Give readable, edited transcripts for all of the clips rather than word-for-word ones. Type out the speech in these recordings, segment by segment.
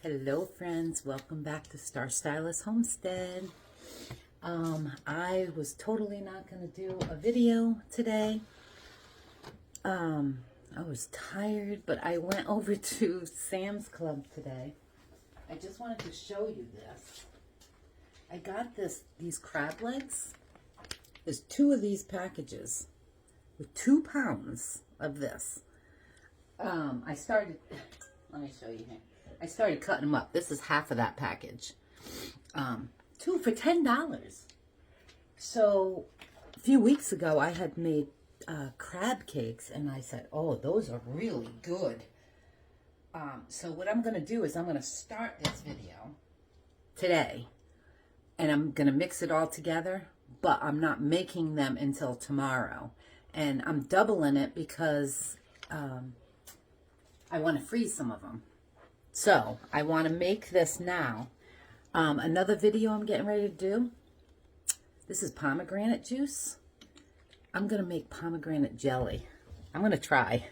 Hello friends, welcome back to Star Stylist Homestead. I was totally not going to do a video today. I was tired, but I went over to Sam's Club today. I just wanted to show you this. I got these crab legs. There's 2 of these packages with 2 pounds of this. I started, let me show you here. I started cutting them up. This is half of that package. 2 for $10. So a few weeks ago, I had made crab cakes, and I said, oh, those are really good. So what I'm going to do is I'm going to start this video today, and I'm going to mix it all together, but I'm not making them until tomorrow. And I'm doubling it because I want to freeze some of them. So I want to make this now. Another video I'm getting ready to do. This is pomegranate juice. I'm going to make pomegranate jelly. I'm going to try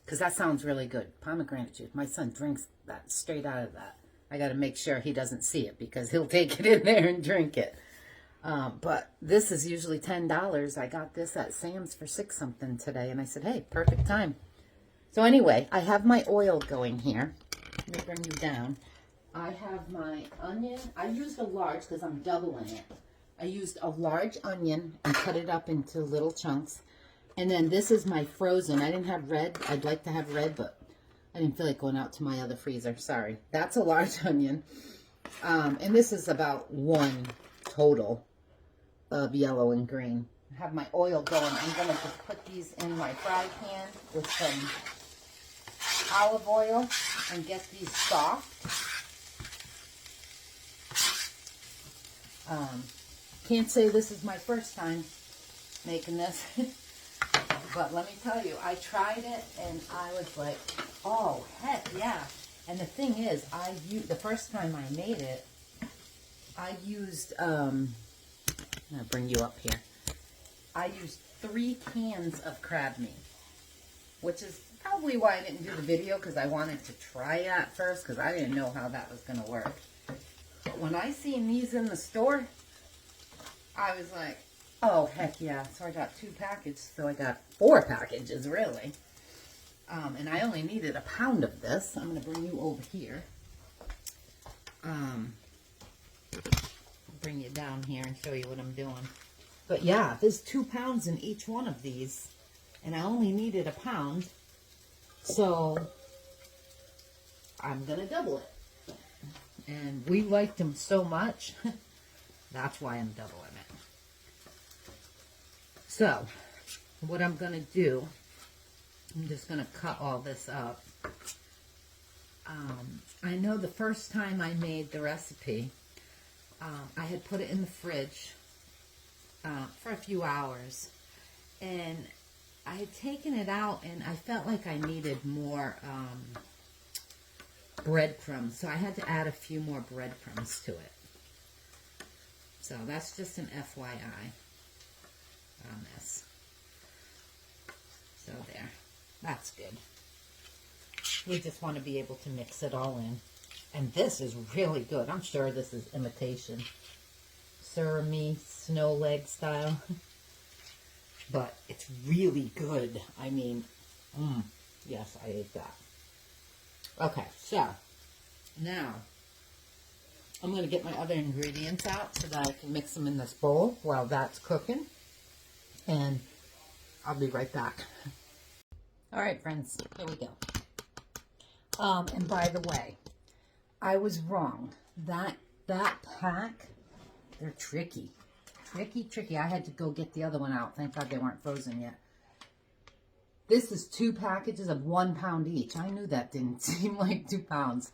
because that sounds really good. Pomegranate juice. My son drinks that straight out of that. I got to make sure he doesn't see it because he'll take it in there and drink it. But this is usually $10. I got this at Sam's for $6 something today. And I said, hey, perfect time. So anyway, I have my oil going here. Let me bring you down. I have my onion. I used a large because I'm doubling it. I used a large onion and cut it up into little chunks. And then this is my frozen. I didn't have red. I'd like to have red, but I didn't feel like going out to my other freezer. Sorry. That's a large onion. And this is about 1 total of yellow and green. I have my oil going. I'm going to just put these in my fry pan with some olive oil and get these soft. Can't say this is my first time making this, but let me tell you, I tried it and I was like, oh, heck yeah. And the thing is, the first time I made it, I used, I'm going to bring you up here. I used 3 cans of crab meat, which is probably why I didn't do the video, because I wanted to try it at first, because I didn't know how that was going to work. But when I seen these in the store, I was like, oh, heck yeah. So I got 2 packages, so I got 4 packages, really. And I only needed a pound of this. I'm going to bring you over here. Bring you down here and show you what I'm doing. But yeah, there's 2 pounds in each one of these, and I only needed a pound. So I'm going to double it. And we liked them so much, that's why I'm doubling it. So what I'm going to do, I'm just going to cut all this up. I know the first time I made the recipe, I had put it in the fridge for a few hours. And I had taken it out, and I felt like I needed more breadcrumbs. So I had to add a few more breadcrumbs to it. So that's just an FYI on this. So there. That's good. We just want to be able to mix it all in. And this is really good. I'm sure this is imitation. Surimi, snow leg style. But it's really good. I mean, yes, I ate that. Okay, so now I'm going to get my other ingredients out so that I can mix them in this bowl while that's cooking. And I'll be right back. All right, friends, here we go. And by the way, I was wrong. That pack, they're tricky. Tricky. I had to go get the other one out. Thank God they weren't frozen yet. This is 2 packages of 1 pound each. I knew that didn't seem like 2 pounds.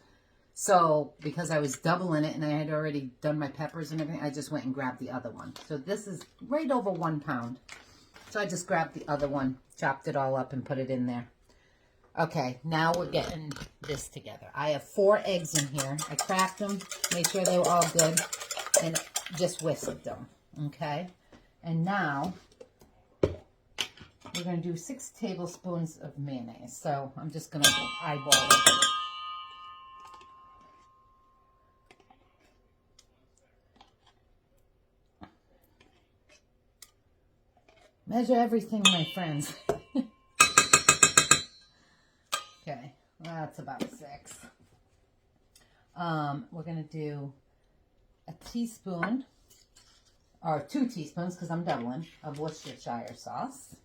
So, because I was doubling it and I had already done my peppers and everything, I just went and grabbed the other one. So this is right over 1 pound. So I just grabbed the other one, chopped it all up and put it in there. Okay, now we're getting this together. I have 4 eggs in here. I cracked them, made sure they were all good, and just whisked them. Okay, and now we're going to do 6 tablespoons of mayonnaise. So I'm just going to eyeball it. Measure everything, my friends. Okay, well, that's about 6. We're going to do a teaspoon, or 2 teaspoons, because I'm doubling, of Worcestershire sauce.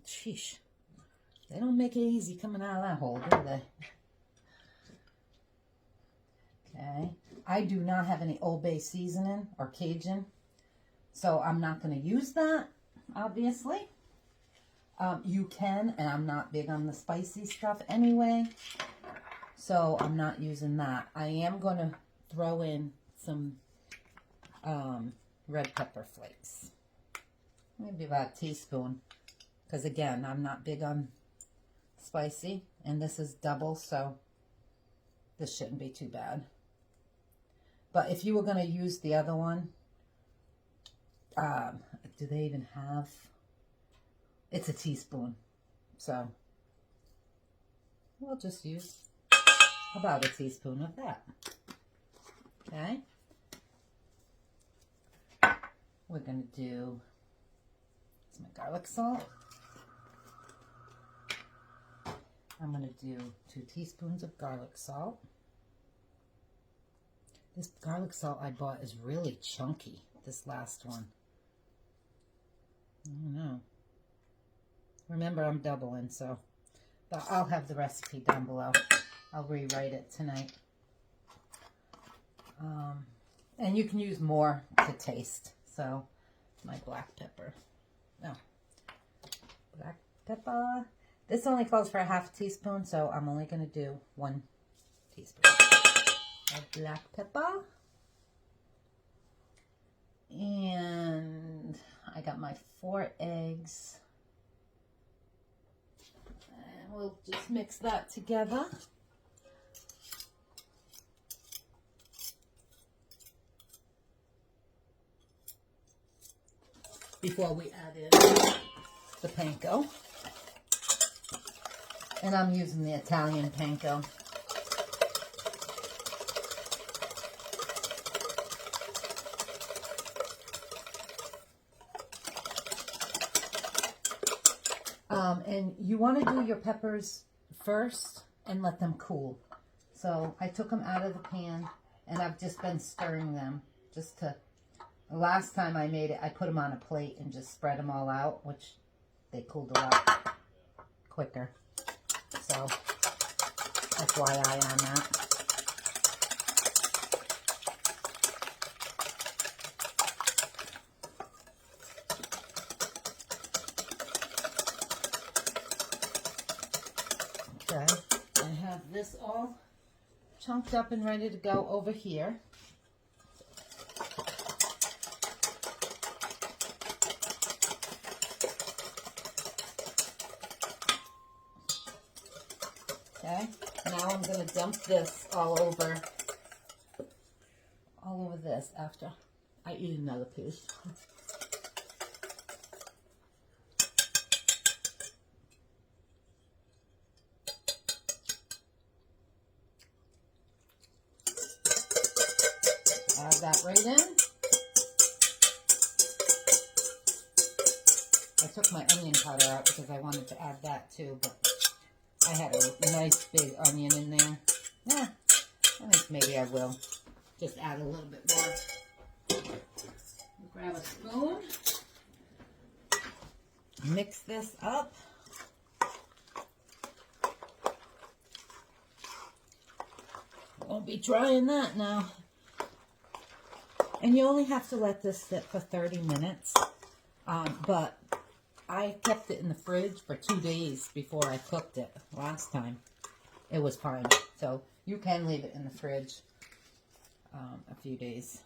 Sheesh. They don't make it easy coming out of that hole, do they? Okay. I do not have any Old Bay seasoning or Cajun, so I'm not going to use that, obviously. You can, and I'm not big on the spicy stuff anyway, so I'm not using that. I am going to throw in some red pepper flakes. Maybe about a teaspoon, because again, I'm not big on spicy, and this is double, so this shouldn't be too bad. But if you were going to use the other one, do they even have... It's a teaspoon, so we'll just use about a teaspoon of that. Okay. We're going to do some garlic salt. I'm going to do 2 teaspoons of garlic salt. This garlic salt I bought is really chunky, this last one. I don't know. Remember, I'm doubling, so, but I'll have the recipe down below. I'll rewrite it tonight. And you can use more to taste. So, my black pepper. No, black pepper. This only calls for a ½ teaspoon, so I'm only going to do 1 teaspoon of black pepper. And I got my 4 eggs. We'll just mix that together. Before we add in the panko. And I'm using the Italian panko. And you want to do your peppers first and let them cool. So I took them out of the pan and I've just been stirring them just to, the last time I made it, I put them on a plate and just spread them all out, which they cooled a lot quicker. So FYI on that. Okay, I have this all chunked up and ready to go over here. Okay, now I'm going to dump this all over this after I eat another piece. Add that right in. I took my onion powder out because I wanted to add that too, but I had a nice big onion in there. Yeah, I think maybe I will just add a little bit more. Grab a spoon. Mix this up. Won't be trying that now. And you only have to let this sit for 30 minutes. But I kept it in the fridge for 2 days before I cooked it last time. It was fine. So you can leave it in the fridge a few days.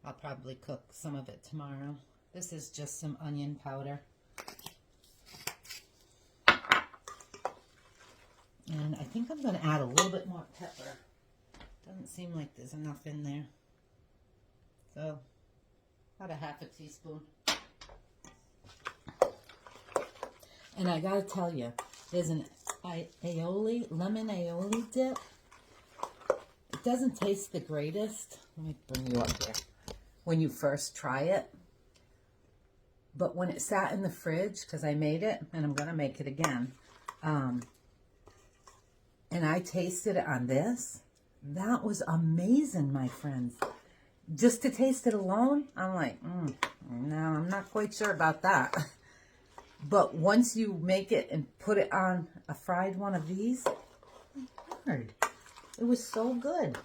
I'll probably cook some of it tomorrow. This is just some onion powder. And I think I'm going to add a little bit more pepper. Doesn't seem like there's enough in there. So, about a ½ teaspoon. And I gotta tell you, there's an aioli, lemon aioli dip. It doesn't taste the greatest. Let me bring you up here. When you first try it. But when it sat in the fridge, because I made it, and I'm going to make it again, and I tasted it on this, that was amazing, my friends. Just to taste it alone, I'm like, no, I'm not quite sure about that. But once you make it and put it on a fried one of these, Lord, it was so good.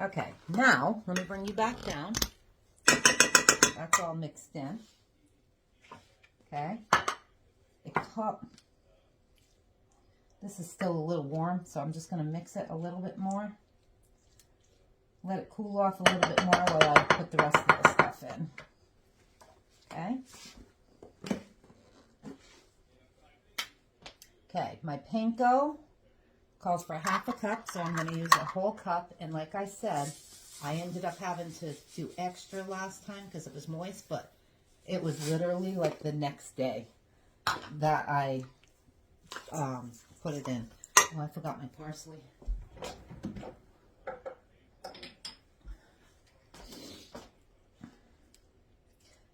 Okay, now let me bring you back down. That's all mixed in. Okay. This is still a little warm, so I'm just going to mix it a little bit more. Let it cool off a little bit more while I put the rest of the stuff in. Okay. Okay, my panko calls for half a cup, so I'm going to use a whole cup. And like I said, I ended up having to do extra last time because it was moist, but it was literally like the next day that I put it in. Oh, I forgot my parsley.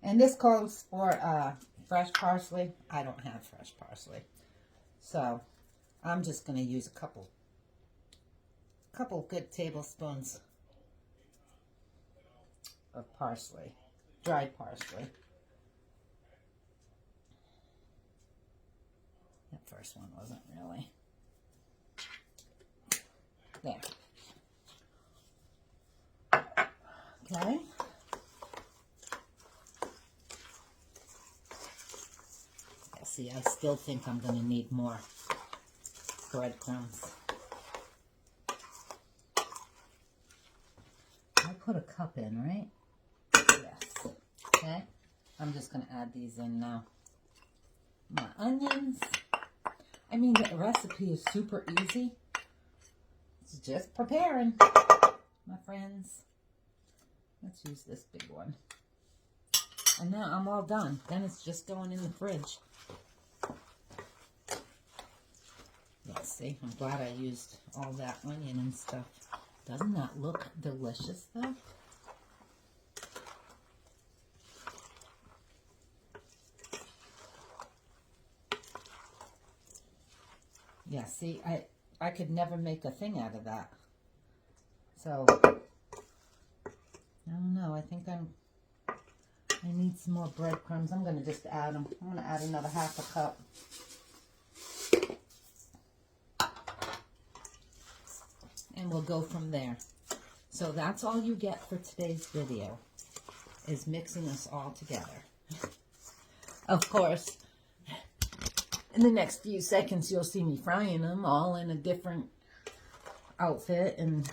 And this calls for fresh parsley. I don't have fresh parsley. So I'm just going to use a couple good tablespoons of parsley, dried parsley. That first one wasn't really. There. Okay. Yeah, see, I still think I'm going to need more breadcrumbs. I put a cup in, right? Yes. Okay. I'm just going to add these in now. My onions. I mean, the recipe is super easy. It's just preparing, my friends. Let's use this big one. And now I'm all done. Then it's just going in the fridge. Let's see. I'm glad I used all that onion and stuff. Doesn't that look delicious, though? Yeah, see, I could never make a thing out of that. So, I don't know. I think I need some more breadcrumbs. I'm going to just add them. I'm going to add another half a cup. And we'll go from there. So that's all you get for today's video, is mixing this all together. Of course, in the next few seconds, you'll see me frying them all in a different outfit. And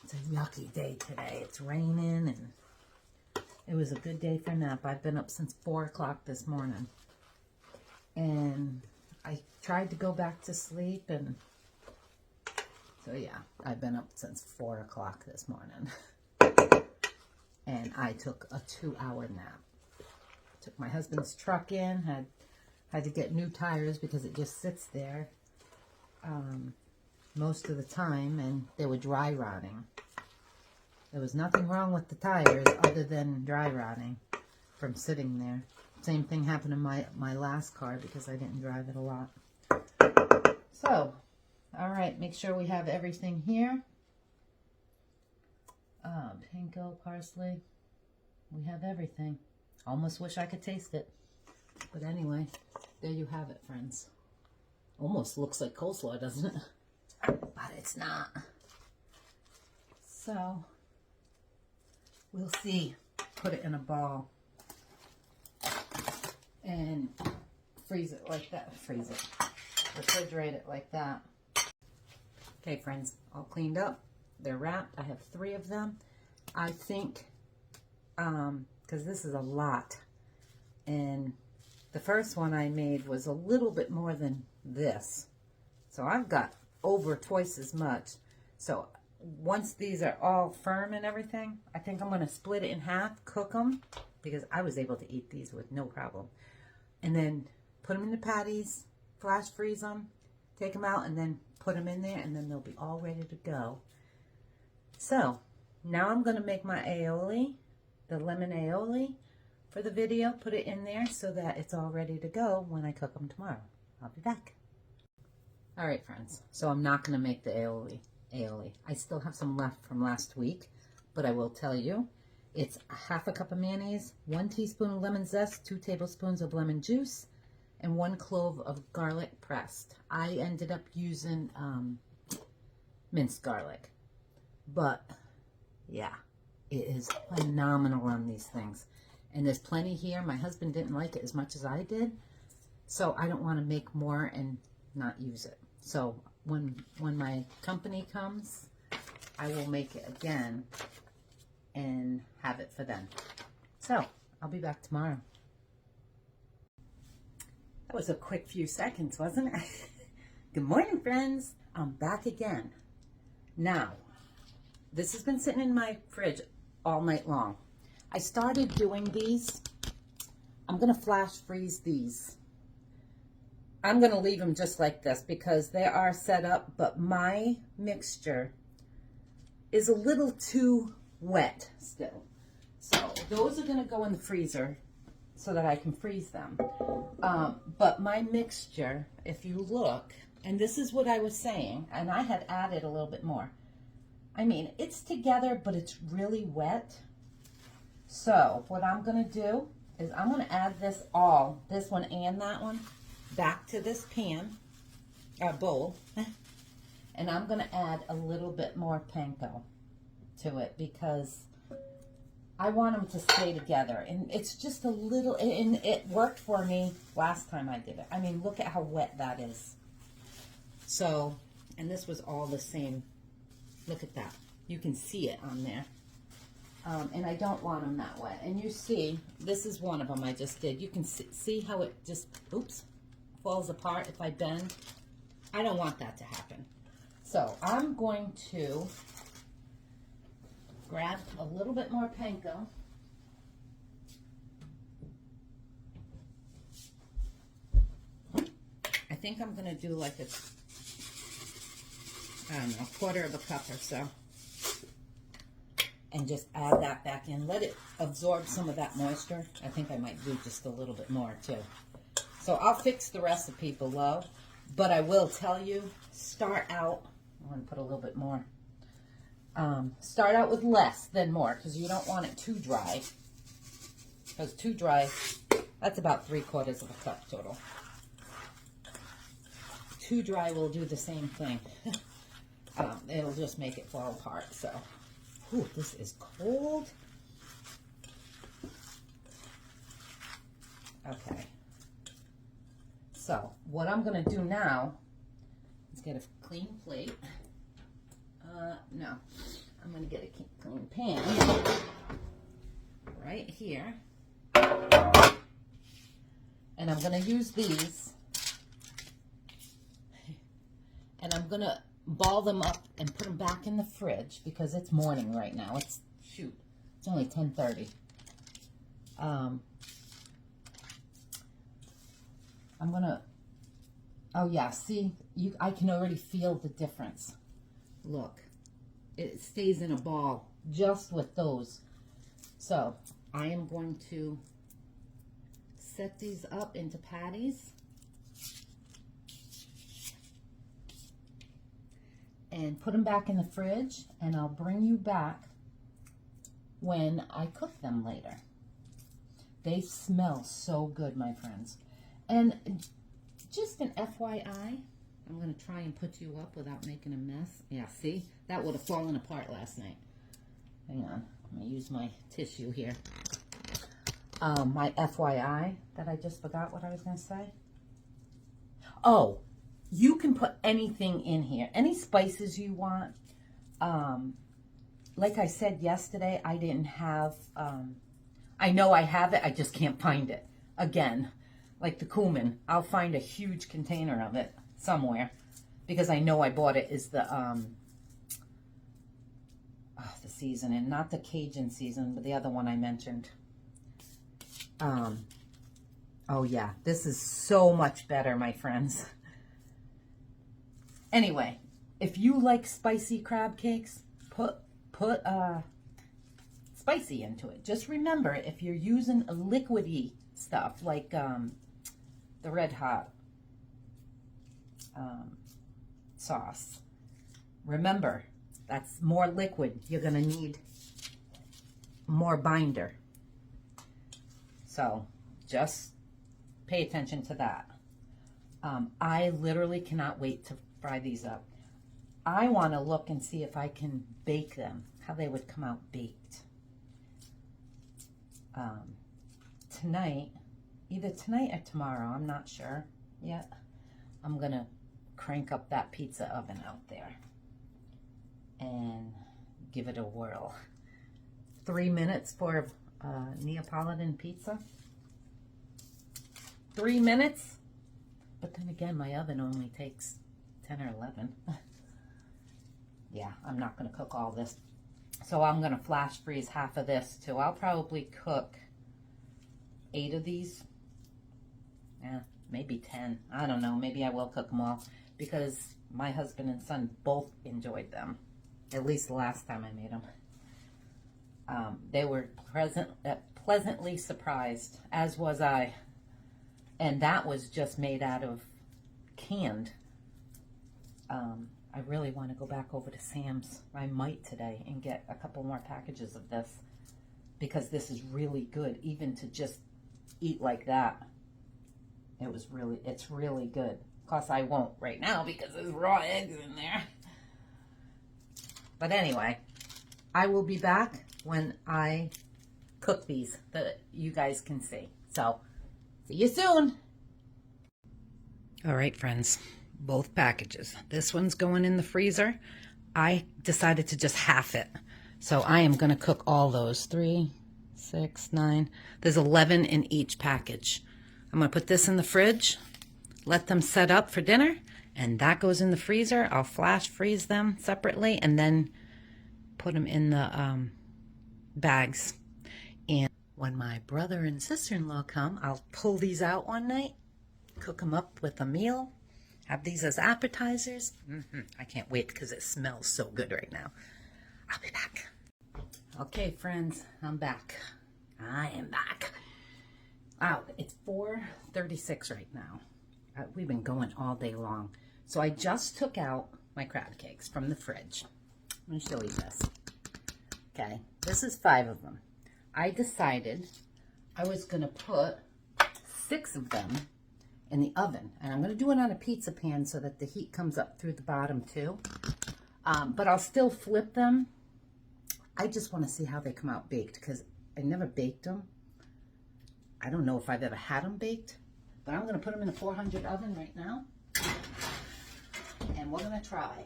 it's a yucky day today. It's raining, and it was a good day for a nap. I've been up since 4 o'clock this morning. And I tried to go back to sleep, and so yeah, I've been up since 4 o'clock this morning. And I took a 2-hour nap. Took my husband's truck in, had to get new tires because it just sits there most of the time, and they were dry rotting. There was nothing wrong with the tires other than dry rotting from sitting there. Same thing happened in my last car because I didn't drive it a lot. So, all right, make sure we have everything here. Panko, parsley. We have everything. Almost wish I could taste it. But anyway, there you have it, friends. Almost looks like coleslaw, doesn't it? But it's not. So, we'll see. Put it in a ball. And freeze it like that. Freeze it. Refrigerate it like that. Okay, friends, all cleaned up. They're wrapped. I have 3 of them. I think, because this is a lot. And the first one I made was a little bit more than this. So I've got over twice as much. So once these are all firm and everything, I think I'm going to split it in half, cook them, because I was able to eat these with no problem. And then put them in the patties, flash freeze them, take them out and then put them in there, and then they'll be all ready to go. So now I'm going to make my aioli, the lemon aioli for the video, put it in there so that it's all ready to go when I cook them tomorrow. I'll be back. All right, friends, so I'm not going to make the aioli. I still have some left from last week, but I will tell you, it's half a cup of mayonnaise, 1 teaspoon of lemon zest, 2 tablespoons of lemon juice, and 1 clove of garlic pressed. I ended up using minced garlic, but yeah, it is phenomenal on these things. And there's plenty here. My husband didn't like it as much as I did, so I don't want to make more and not use it. So when my company comes, I will make it again and have it for them. So I'll be back tomorrow. That was a quick few seconds, wasn't it? Good morning, friends. I'm back again. Now, this has been sitting in my fridge all night long. I started doing these. I'm going to flash freeze these. I'm going to leave them just like this because they are set up, but my mixture is a little too wet still. So those are going to go in the freezer so that I can freeze them. But my mixture, if you look, and this is what I was saying, and I had added a little bit more. I mean, it's together, but it's really wet. So what I'm going to do is I'm going to add this one and that one, back to this bowl. And I'm going to add a little bit more panko to it because I want them to stay together. And it's just a little, and it worked for me last time I did it. I mean, look at how wet that is. So, and this was all the same. Look at that. You can see it on there. And I don't want them that wet. And you see, this is one of them I just did. You can see how it just, oops, falls apart if I bend. I don't want that to happen. So I'm going to grab a little bit more panko. I think I'm going to do like a, I don't know, 1/4 of a cup or so. And just add that back in. Let it absorb some of that moisture. I think I might do just a little bit more too. So I'll fix the recipe below. But I will tell you, start out, I'm going to put a little bit more. Start out with less than more because you don't want it too dry. Because too dry, that's about 3/4 of a cup total. Too dry will do the same thing. It'll just make it fall apart. So, ooh, this is cold. Okay. So, what I'm going to do now is get a clean plate. No, I'm going to get a clean pan right here. And I'm going to use these. And I'm going to ball them up and put them back in the fridge because it's morning right now. It's only 10:30. I'm going to, oh yeah, see, I can already feel the difference. Look, it stays in a ball just with those. So I am going to set these up into patties and put them back in the fridge, and I'll bring you back when I cook them later. They smell so good, my friends. And just an FYI, I'm going to try and put you up without making a mess. Yeah, see? That would have fallen apart last night. Hang on. I'm going to use my tissue here. My FYI that I just forgot what I was going to say. Oh, you can put anything in here. Any spices you want. Like I said yesterday, I didn't have... I know I have it. I just can't find it. Again, like the cumin. I'll find a huge container of it somewhere because I know I bought it is the seasoning, not the Cajun season, but the other one I mentioned. Oh yeah, this is so much better, my friends. Anyway, if you like spicy crab cakes, put spicy into it. Just remember, if you're using a liquidy stuff like the Red Hot sauce, remember that's more liquid. You're gonna need more binder. So just pay attention to that. I literally cannot wait to fry these up. I want to look and see if I can bake them, how they would come out baked. Tonight, either tonight or tomorrow, I'm not sure yet, I'm going to crank up that pizza oven out there and give it a whirl. 3 minutes for Neapolitan pizza. 3 minutes? But then again, my oven only takes 10 or 11. Yeah, I'm not going to cook all this. So I'm going to flash freeze half of this too. I'll probably cook 8 of these. Yeah, maybe 10. I don't know. Maybe I will cook them all because my husband and son both enjoyed them. At least the last time I made them. They were pleasantly surprised, as was I. And that was just made out of canned. I really want to go back over to Sam's. I might today and get a couple more packages of this because this is really good, even to just eat like that. It's really good. Of course, I won't right now because there's raw eggs in there. But anyway, I will be back when I cook these that you guys can see. So, see you soon. All right, friends, both packages. This one's going in the freezer. I decided to just half it. So I am going to cook all those. 3, 6, 9. There's 11 in each package. I'm going to put this in the fridge, let them set up for dinner, and that goes in the freezer. I'll flash freeze them separately and then put them in the bags. And when my brother and sister-in-law come, I'll pull these out one night, cook them up with a meal, have these as appetizers. I can't wait because it smells so good right now. I'll be back. Okay, friends, I'm back. I am back. Wow, it's 4:36 right now. We've been going all day long. So I just took out my crab cakes from the fridge. Let me show you this. Okay, this is 5 of them. I decided I was going to put 6 of them in the oven. And I'm going to do it on a pizza pan so that the heat comes up through the bottom too. But I'll still flip them. I just want to see how they come out baked because I never baked them. I don't know if I've ever had them baked. But I'm going to put them in the 400 oven right now. And we're going to try.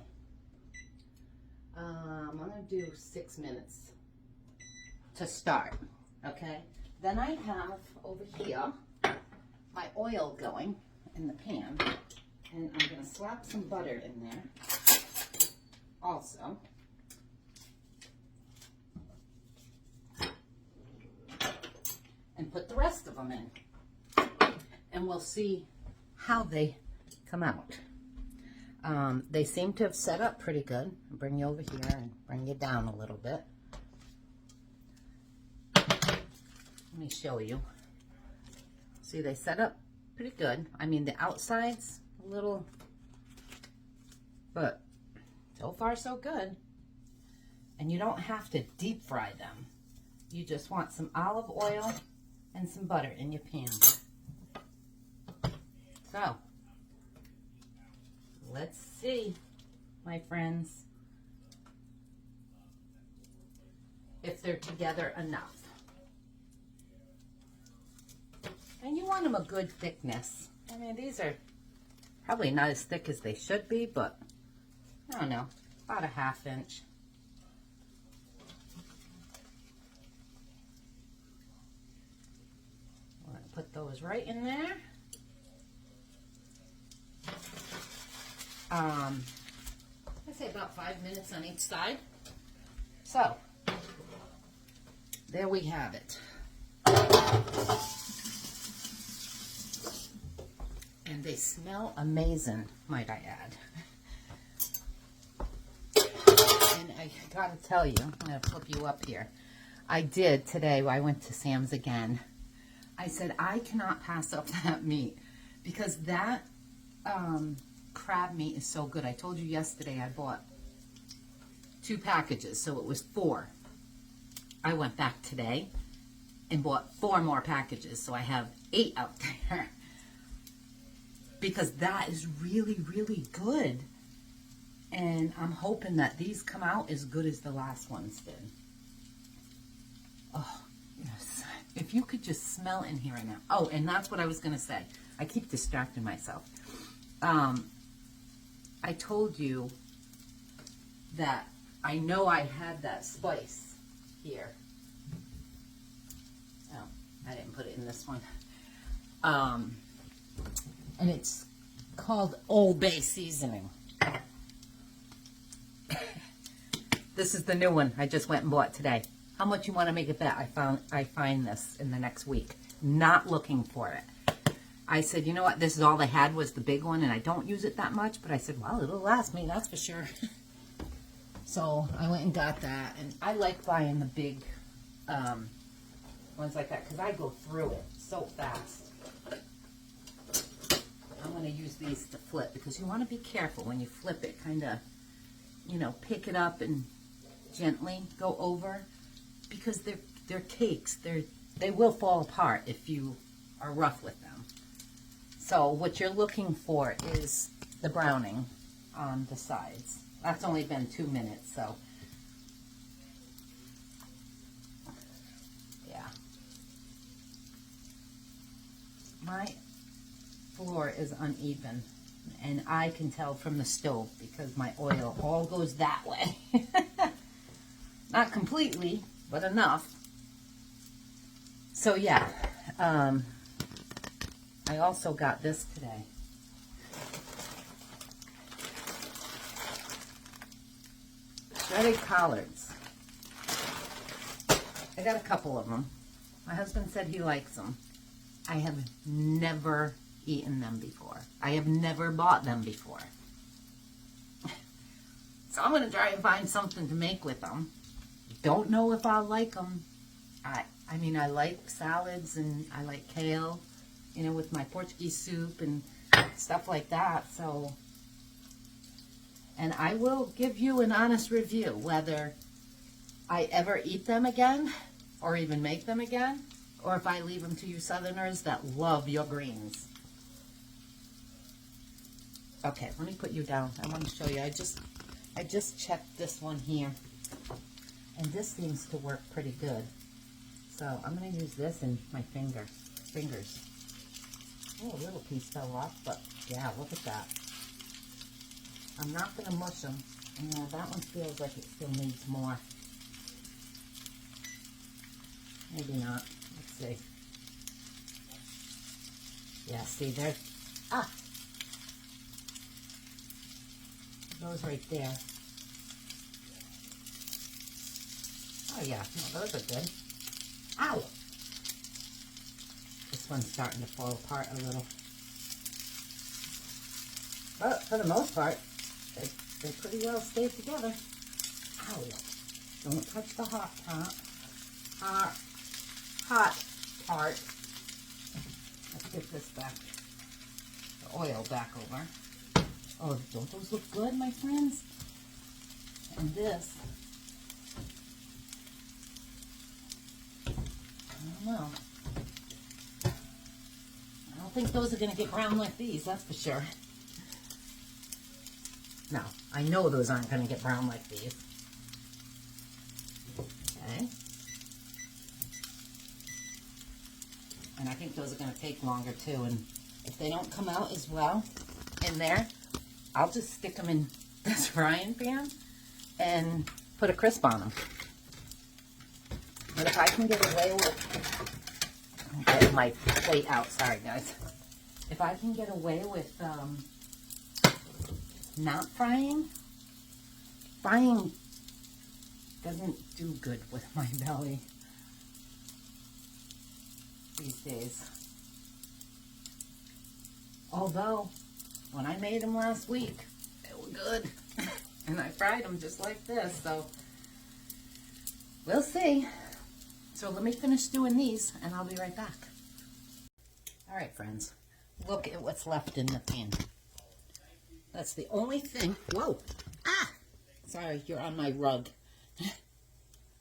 I'm going to do 6 minutes to start. Okay. Then I have over here my oil going in the pan. And I'm going to slap some butter in there also. And put the rest of them in. And we'll see how they come out. They seem to have set up pretty good. I'll bring you over here and bring you down a little bit. Let me show you. See, they set up pretty good. I mean, the outside's a little, but so far so good. And you don't have to deep fry them. You just want some olive oil and some butter in your pan. So, let's see, my friends, if they're together enough. And you want them a good thickness. I mean, these are probably not as thick as they should be, but I don't know, about a 1/2 inch. I'm going to put those right in there. I say about 5 minutes on each side. So, there we have it. And they smell amazing, might I add. I gotta tell you, I'm gonna flip you up here. I did today, I went to Sam's again. I said, I cannot pass up that meat because that crab meat is so good. I told you yesterday I bought 2 packages, so it was 4. I went back today and bought 4 more packages, so I have 8 out there. Because that is really, really good. And I'm hoping that these come out as good as the last ones did. Oh, yes. If you could just smell in here right now. Oh, and that's what I was going to say. I keep distracting myself. I told you that I know I had that spice here. Oh, I didn't put it in this one. And it's called Old Bay seasoning. This is the new one I just went and bought today. How much you want to make it bet I find this in the next week? Not looking for it. I said, you know what? This is all they had was the big one, and I don't use it that much. But I said, well, it'll last me, that's for sure. So I went and got that, and I like buying the big ones like that because I go through it so fast. I'm going to use these to flip because you want to be careful when you flip it. Kind of, you know, pick it up and gently go over because they're cakes. They will fall apart if you are rough with them. So what you're looking for is the browning on the sides. That's only been 2 minutes, so yeah. My floor is uneven, and I can tell from the stove because my oil all goes that way. Not completely, but enough. So yeah, I also got this today. Shredded collards. I got a couple of them. My husband said he likes them. I have never eaten them before. I have never bought them before. So I'm going to try and find something to make with them. Don't know if I'll like them. I mean, I like salads and I like kale, you know, with my Portuguese soup and stuff like that. So, and I will give you an honest review whether I ever eat them again or even make them again, or if I leave them to you Southerners that love your greens. Okay, let me put you down. I want to show you. I just checked this one here, and this seems to work pretty good. So I'm going to use this in my fingers. Oh, a little piece fell off, but yeah, look at that. I'm not going to mush them. Yeah, that one feels like it still needs more. Maybe not. Let's see. Yeah, see, there's... Ah! Those right there. Oh, yeah. No, those are good. Ow! This one's starting to fall apart a little. But for the most part, they pretty well stayed together. Ow! Don't touch the hot part. Hot part. Let's get this back, the oil back over. Oh, don't those look good, my friends? And this, I don't know. I don't think those are going to get brown like these, that's for sure. No, I know those aren't going to get brown like these. Okay. And I think those are going to take longer too. And if they don't come out as well in there, I'll just stick them in this frying pan and put a crisp on them. But if I can get away with, I'll get my plate out, sorry guys. If I can get away with not frying doesn't do good with my belly these days. Although, when I made them last week, they were good. And I fried them just like this, so we'll see. So let me finish doing these, and I'll be right back. All right, friends. Look at what's left in the pan. That's the only thing. Whoa. Ah! Sorry, you're on my rug.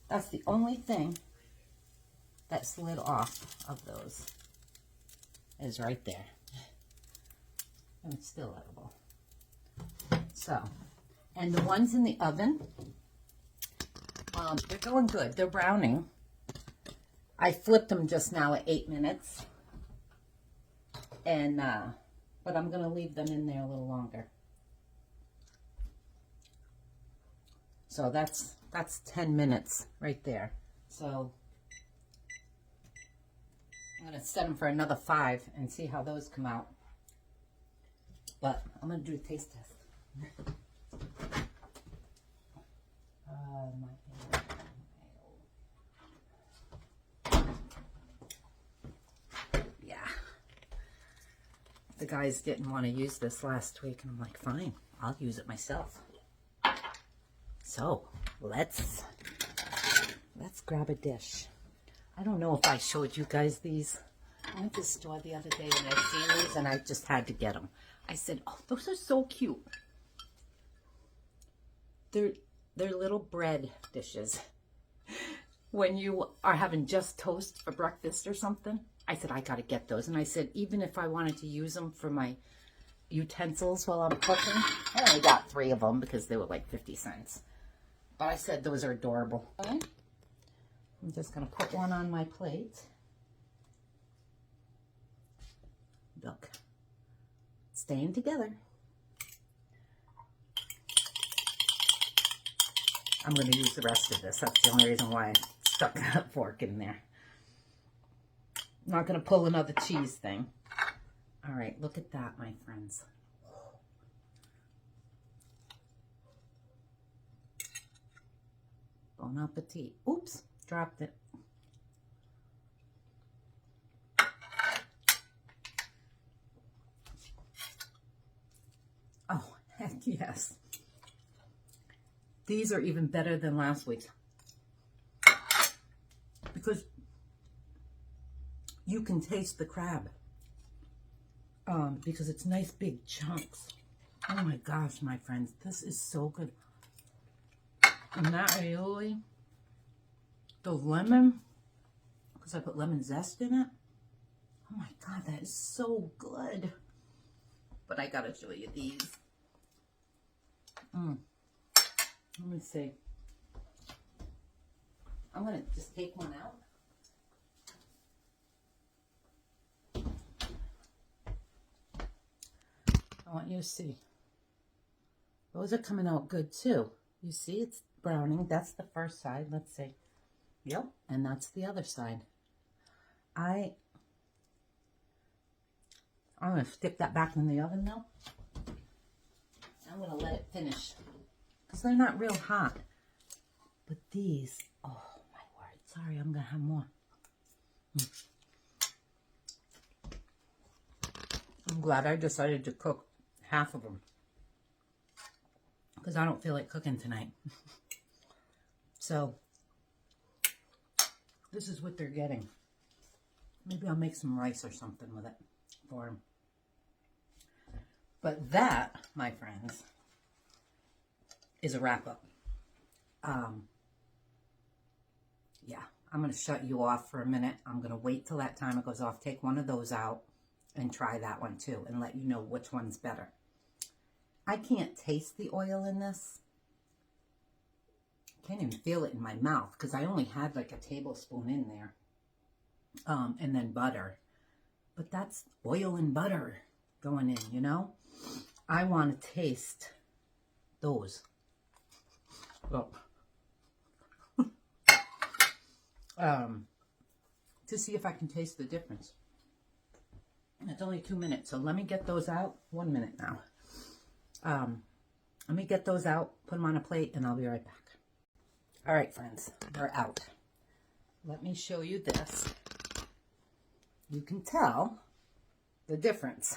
That's the only thing that slid off of those. Is right there. And it's still edible. So, and the ones in the oven, they're going good. They're browning. I flipped them just now at 8 minutes. And, but I'm going to leave them in there a little longer. So that's 10 minutes right there. So I'm going to set them for another 5 and see how those come out. But I'm going to do a taste test. Yeah. The guys didn't want to use this last week, and I'm like, fine, I'll use it myself. So let's grab a dish. I don't know if I showed you guys these. I went to the store the other day and I seen these and I just had to get them. I said, oh, those are so cute. They're little bread dishes. When you are having just toast for breakfast or something, I said, I got to get those. And I said, even if I wanted to use them for my utensils while I'm cooking, I only got 3 of them because they were like 50 cents. But I said those are adorable. Okay. I'm just going to put one on my plate. Look, staying together. I'm going to use the rest of this. That's the only reason why I stuck that fork in there. I'm not going to pull another cheese thing. All right, look at that, my friends. Bon appetit. Oops, dropped it. Oh, heck yes. These are even better than last week's. Because you can taste the crab. Because it's nice big chunks. Oh my gosh, my friends. This is so good. And that aioli, the lemon, because I put lemon zest in it. Oh my God, that is so good. But I gotta show you these. Let me see. I'm gonna just take one out. I want you to see. Those are coming out good too. You see, it's browning. That's the first side. Let's see. Yep, and that's the other side. I'm gonna stick that back in the oven now. I'm gonna let it finish because they're not real hot. But these, oh my word! Sorry, I'm gonna have more. I'm glad I decided to cook half of them because I don't feel like cooking tonight. So this is what they're getting. Maybe I'll make some rice or something with it for them. But that, my friends, is a wrap-up. Yeah, I'm going to shut you off for a minute. I'm going to wait till that timer goes off, take one of those out, and try that one too, and let you know which one's better. I can't taste the oil in this. I can't even feel it in my mouth because I only had like a tablespoon in there. And then butter. But that's oil and butter going in, you know? I want to taste those. Look. To see if I can taste the difference. And it's only 2 minutes, so let me get those out. 1 minute now. Let me get those out, put them on a plate, and I'll be right back. All right, friends, they're out. Let me show you this. You can tell the difference.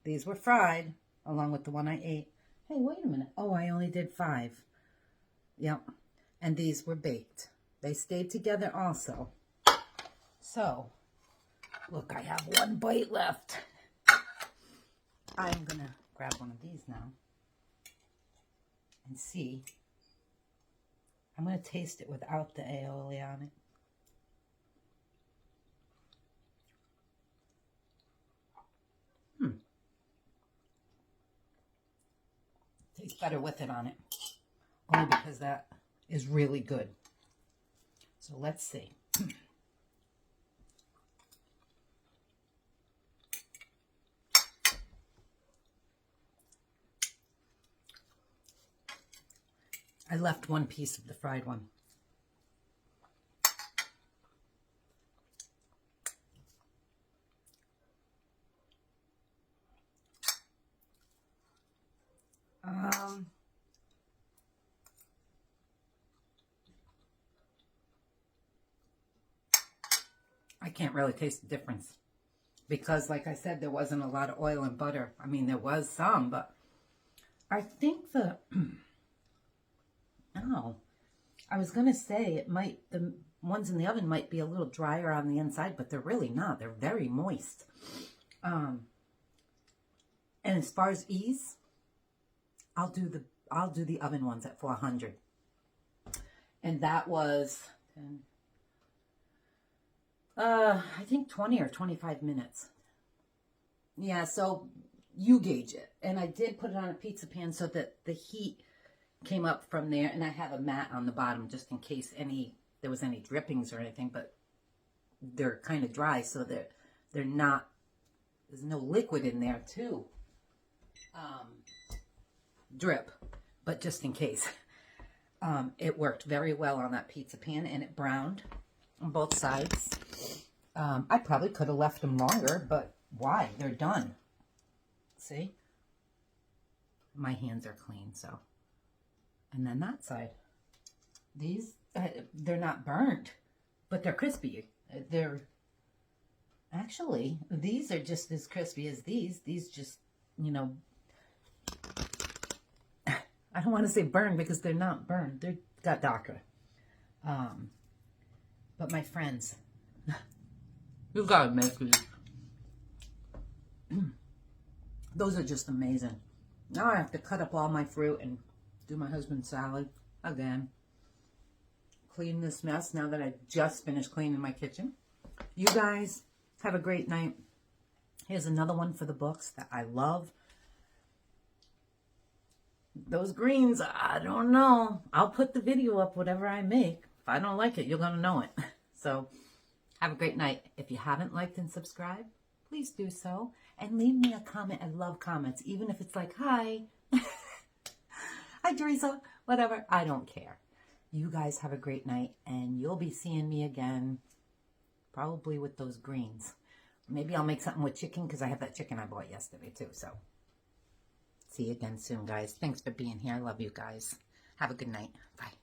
These were fried, along with the one I ate. Hey, wait a minute. Oh, I only did 5. Yep. And these were baked. They stayed together also. So, look, I have 1 bite left. I'm going to grab one of these now and see. I'm going to taste it without the aioli on it. Tastes better with it on it. Only because that is really good. So let's see. I left 1 piece of the fried one. I can't really taste the difference because, like I said, there wasn't a lot of oil and butter. I mean, there was some, but I think the oh, I was gonna say the ones in the oven might be a little drier on the inside, but they're really not. They're very moist. And as far as ease, I'll do the oven ones at 400, and that was 10. I think 20 or 25 minutes. Yeah, so you gauge it. And I did put it on a pizza pan so that the heat came up from there. And I have a mat on the bottom just in case there was any drippings or anything. But they're kind of dry so that there's no liquid in there to drip. But just in case. It worked very well on that pizza pan and it browned on both sides. I probably could have left them longer, but why? They're done. See? My hands are clean, so. And then that side. These, they're not burnt, but they're crispy. Actually, these are just as crispy as these. These just, you know, I don't want to say burned because they're not burned. They've got darker. But my friends, you've got to make these. Those are just amazing. Now I have to cut up all my fruit and do my husband's salad again. Clean this mess now that I just finished cleaning my kitchen. You guys have a great night. Here's another one for the books that I love. Those greens, I don't know. I'll put the video up, whatever I make. If I don't like it, you're going to know it. So, have a great night. If you haven't liked and subscribed, please do so. And leave me a comment. I love comments. Even if it's like, hi. Hi, Teresa. Whatever. I don't care. You guys have a great night. And you'll be seeing me again. Probably with those greens. Maybe I'll make something with chicken because I have that chicken I bought yesterday too. So, see you again soon, guys. Thanks for being here. I love you guys. Have a good night. Bye.